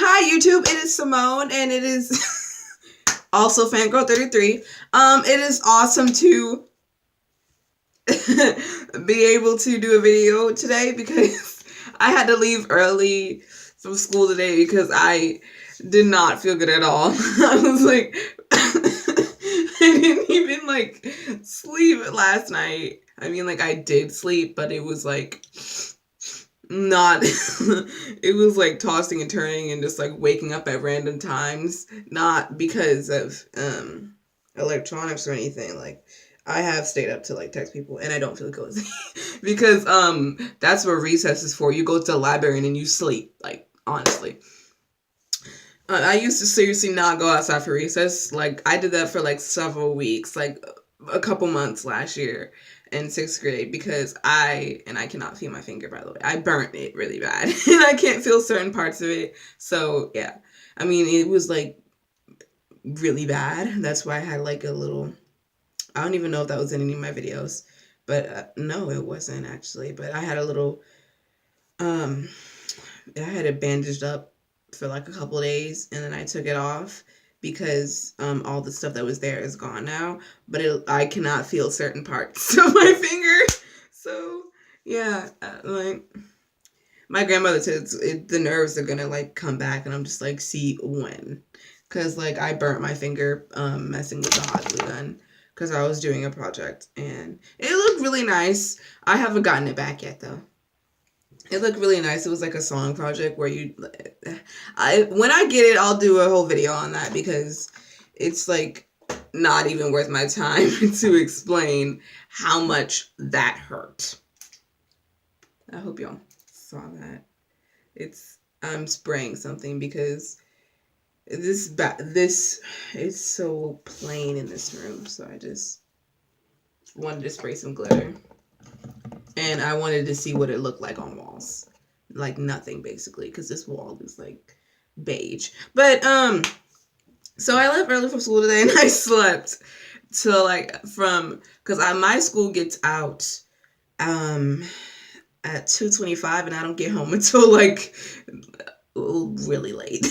Hi YouTube, it is Simone and it is also Fangirl33. It is awesome to be able to do a video today because I had to leave early from school today because I did not feel good at all. I was like, I didn't even like sleep last night. I mean, like I did sleep, but it was like not it was like tossing and turning and just like waking up at random times, not because of electronics or anything. Like I have stayed up to like text people and I don't feel cozy because that's what recess is for. You go to the library and then you sleep, like honestly. I used to seriously not go outside for recess. Like I did that for like several weeks, like a couple months last year in 6th grade because I cannot feel my finger, by the way. I burnt it really bad and I can't feel certain parts of it. So yeah, I mean, it was like really bad. That's why I had like a little, I don't even know if that was in any of my videos, but no, it wasn't actually. But I had a little, I had it bandaged up for like a couple of days and then I took it off because all the stuff that was there is gone now, but I cannot feel certain parts of my finger. So yeah, like my grandmother said the nerves are gonna like come back, and I'm just like, see when, because like I burnt my finger messing with the hot glue gun because I was doing a project and it looked really nice. I haven't gotten it back yet though. It looked really nice. It was like a song project where when I get it, I'll do a whole video on that because it's like not even worth my time to explain how much that hurt. I hope y'all saw that. I'm spraying something because this is so plain in this room, so I just wanted to spray some glitter. And I wanted to see what it looked like on walls. Like nothing, basically, because this wall is like beige. But so I left early from school today and I slept till like because my school gets out at 2:25 and I don't get home until like really late.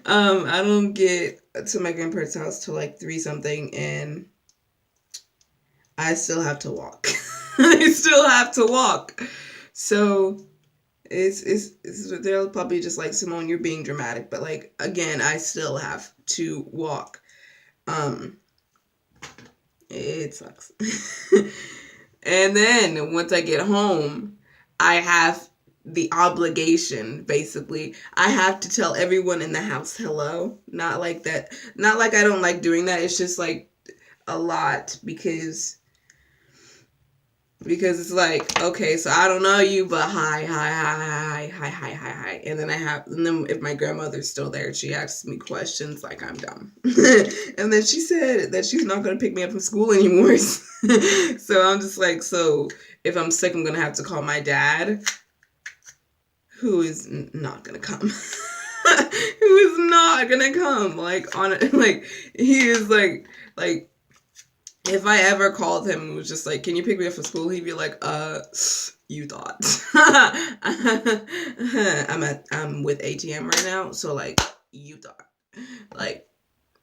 I don't get to my grandparents' house till like 3 something and I still have to walk. I still have to walk. So they're probably just like, Simone, you're being dramatic, but like again, I still have to walk. It sucks. And then once I get home, I have the obligation, basically. I have to tell everyone in the house hello. Not like that. Not like I don't like doing that. It's just like a lot because it's like, okay, so I don't know you, but hi. And then if my grandmother's still there, she asks me questions like I'm dumb. And then she said that she's not going to pick me up from school anymore. So I'm just like, so if I'm sick, I'm going to have to call my dad, who is not going to come. Who is not going to come. Like, he is like, if I ever called him and was just like, can you pick me up from school? He'd be like, you thought. I'm with ATM right now, so like, you thought. Like,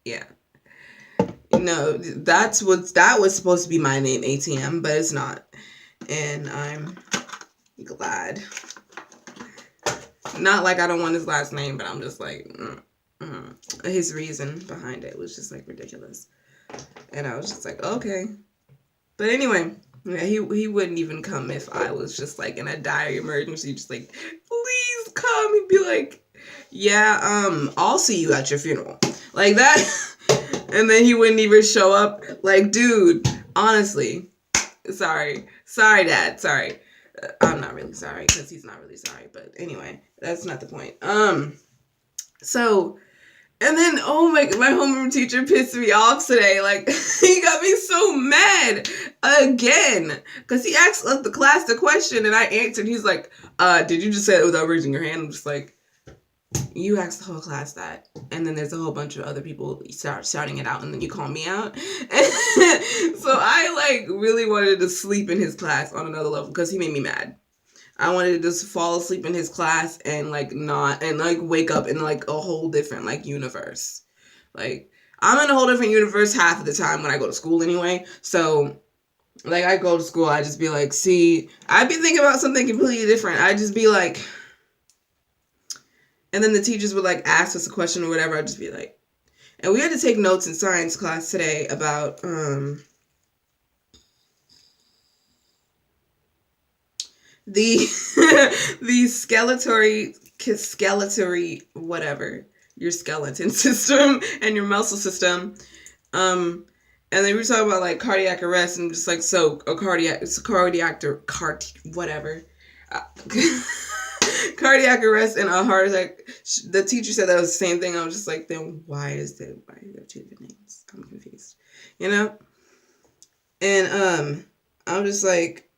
yeah. No, that was supposed to be my name, ATM, but it's not. And I'm glad. Not like I don't want his last name, but I'm just like, his reason behind it was just like ridiculous. And I was just like, okay. But anyway, yeah, he wouldn't even come if I was just like in a dire emergency, just like, please come. He'd be like, yeah, I'll see you at your funeral. Like that. And then he wouldn't even show up. Like, dude, honestly, sorry, Dad, sorry. I'm not really sorry because he's not really sorry. But anyway, that's not the point. So... And then, my homeroom teacher pissed me off today. Like, he got me so mad again. Because he asked the class the question, and I answered. He's like, did you just say it without raising your hand? I'm just like, you asked the whole class that. And then there's a whole bunch of other people start shouting it out, and then you call me out. So I, like, really wanted to sleep in his class on another level because he made me mad. I wanted to just fall asleep in his class and like not and like wake up in like a whole different like universe. Like I'm in a whole different universe half of the time when I go to school anyway. So like I go to school, I just be like, see, I'd be thinking about something completely different. I'd just be like, and then the teachers would like ask us a question or whatever. I'd just be like, and we had to take notes in science class today about the the skeletal whatever, your skeleton system and your muscle system. And they were talking about like cardiac arrest and just like, so a cardiac whatever. Cardiac arrest and a heart attack. The teacher said that was the same thing. I was just like, then why are there two different names? I'm confused, you know. And I'm just like,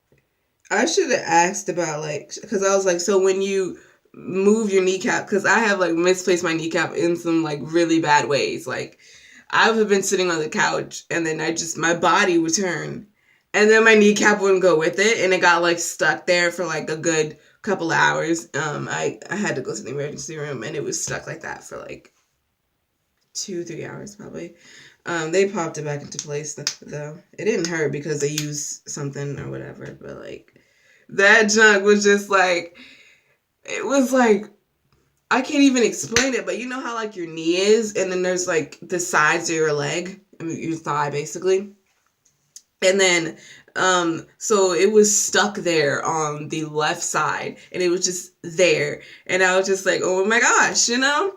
I should have asked about like, because I was like, so when you move your kneecap, because I have like misplaced my kneecap in some like really bad ways. Like I would have been sitting on the couch and then my body would turn and then my kneecap wouldn't go with it and it got like stuck there for like a good couple of hours. I had to go to the emergency room and it was stuck like that for like 2-3 hours probably. They popped it back into place though. It didn't hurt because they used something or whatever, but like that junk was just like, it was like, I can't even explain it, but you know how like your knee is and then there's like the sides of your leg, I mean your thigh basically. And then so it was stuck there on the left side and it was just there and I was just like, oh my gosh, you know.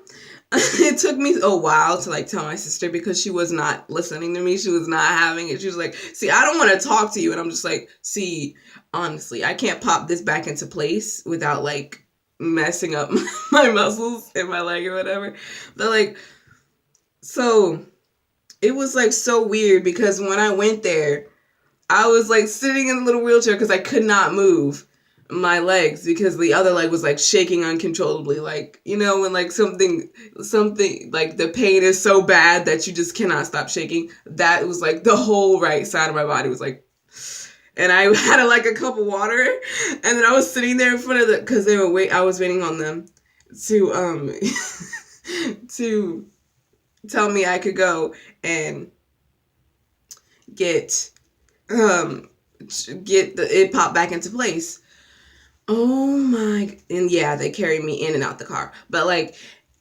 It took me a while to like tell my sister because she was not listening to me. She was not having it. She was like, see, I don't want to talk to you. And I'm just like, see, honestly, I can't pop this back into place without like messing up my muscles in my leg or whatever. But like, so it was like so weird because when I went there, I was like sitting in a little wheelchair because I could not move my legs because the other leg was like shaking uncontrollably. Like, you know, when like something like the pain is so bad that you just cannot stop shaking. That was like the whole right side of my body was like, and I had like a cup of water and then I was sitting there in front of because I was waiting on them to to tell me I could go and get it popped back into place. Oh my, and yeah, they carried me in and out the car. But like,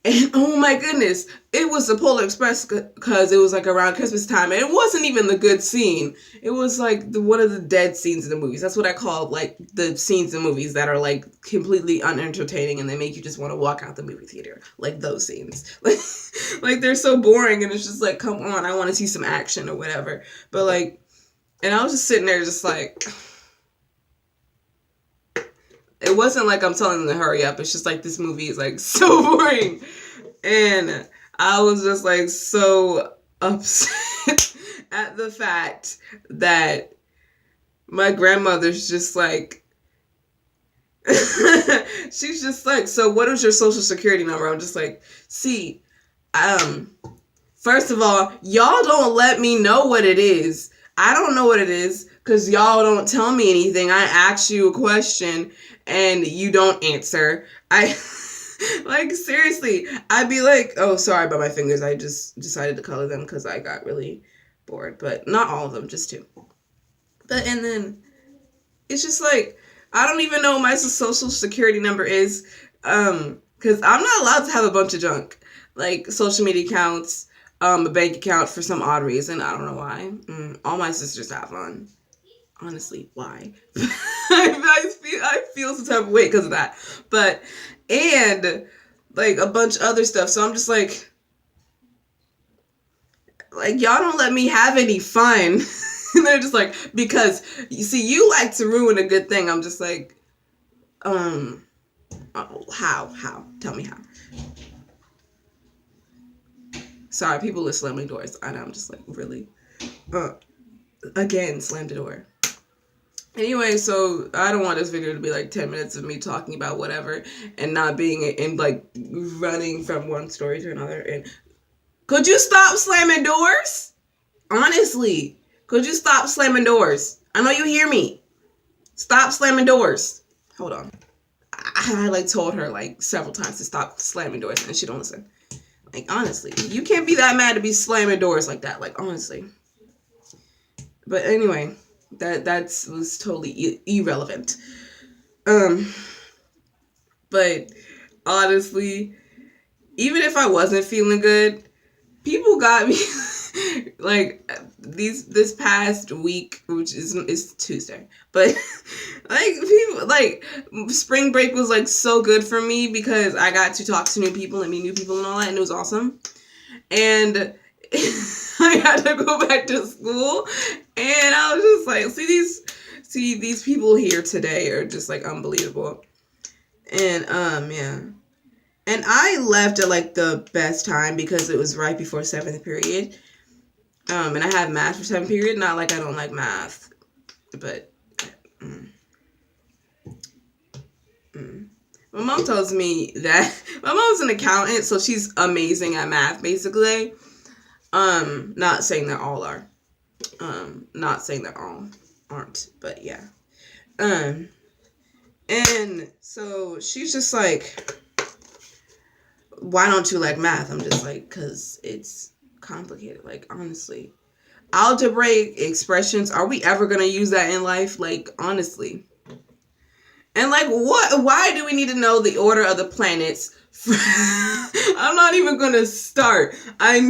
and oh my goodness, it was the Polar Express because it was like around Christmas time and it wasn't even the good scene. It was like one of the dead scenes in the movies. That's what I call like the scenes in movies that are like completely unentertaining and they make you just want to walk out the movie theater. Like those scenes. Like they're so boring and it's just like, come on, I want to see some action or whatever. But like, and I was just sitting there just like, it wasn't like I'm telling them to hurry up. It's just like this movie is like so boring. And I was just like so upset at the fact that my grandmother's just like, she's just like, so what is your social security number? I'm just like, see, first of all, y'all don't let me know what it is. I don't know what it is because y'all don't tell me anything. I ask you a question and you don't answer. I like seriously, I'd be like, oh, sorry about my fingers. I just decided to color them because I got really bored, but not all of them, just two. But and then it's just like I don't even know what my social security number is, because I'm not allowed to have a bunch of junk like social media accounts, a bank account for some odd reason. I don't know why. All my sisters have one. Honestly, why? I feel some type of weight because of that. But, and, like, a bunch of other stuff. So I'm just like, y'all don't let me have any fun. And they're just like, because, you see, you like to ruin a good thing. I'm just like, how? Tell me how. Sorry, people are slamming doors. And I'm just like, really? Again, slam the door. Anyway, so I don't want this video to be like 10 minutes of me talking about whatever and not being in like running from one story to another. And could you stop slamming doors? Honestly, could you stop slamming doors? I know you hear me. Stop slamming doors. hold on. I like told her like several times to stop slamming doors and she don't listen. Like, honestly, you can't be that mad to be slamming doors like that. Like, honestly. But anyway, that was totally irrelevant. But honestly, even if I wasn't feeling good, people got me like this past week, which is Tuesday. But like people like spring break was like so good for me because I got to talk to new people and meet new people and all that, and it was awesome. And I had to go back to school, and I was just like, see these people here today are just like unbelievable. And yeah. And I left at like the best time because it was right before 7th period. And I had math for 7th period. Not like I don't like math, but my mom tells me that my mom's an accountant, so she's amazing at math, basically. Not saying that all are. Not saying that all aren't, but yeah. And so she's just like, why don't you like math? I'm just like, because it's complicated. Like, honestly, algebraic expressions, are we ever going to use that in life? Like, honestly. And like, why do we need to know the order of the planets? I'm not even going to start. Why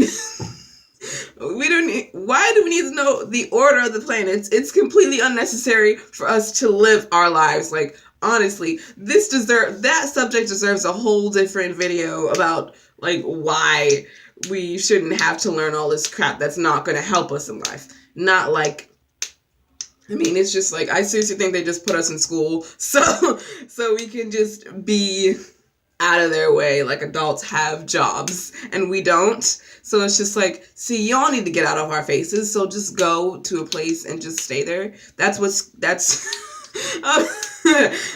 do we need to know the order of the planets? It's completely unnecessary for us to live our lives. Like, honestly, that subject deserves a whole different video about like why we shouldn't have to learn all this crap that's not going to help us in life. Not like, I mean, it's just like, I seriously think they just put us in school so we can just be out of their way. Like, adults have jobs and we don't. So it's just like, see, y'all need to get out of our faces. So just go to a place and just stay there. That's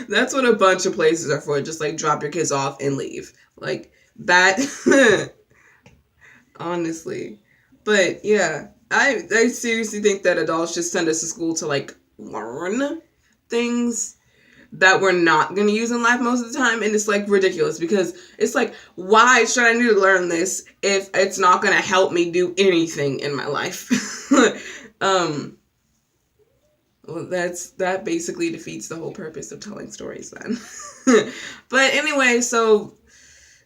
that's what a bunch of places are for. Just like drop your kids off and leave. Like that. Honestly. But yeah, I seriously think that adults just send us to school to like learn things that we're not going to use in life most of the time. And it's like ridiculous because it's like, why should I need to learn this if it's not going to help me do anything in my life? Well, that basically defeats the whole purpose of telling stories then. But anyway, so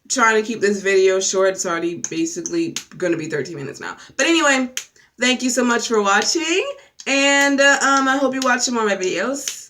trying to keep this video short. It's already basically going to be 13 minutes now. But anyway, thank you so much for watching. And I hope you watch some more of my videos.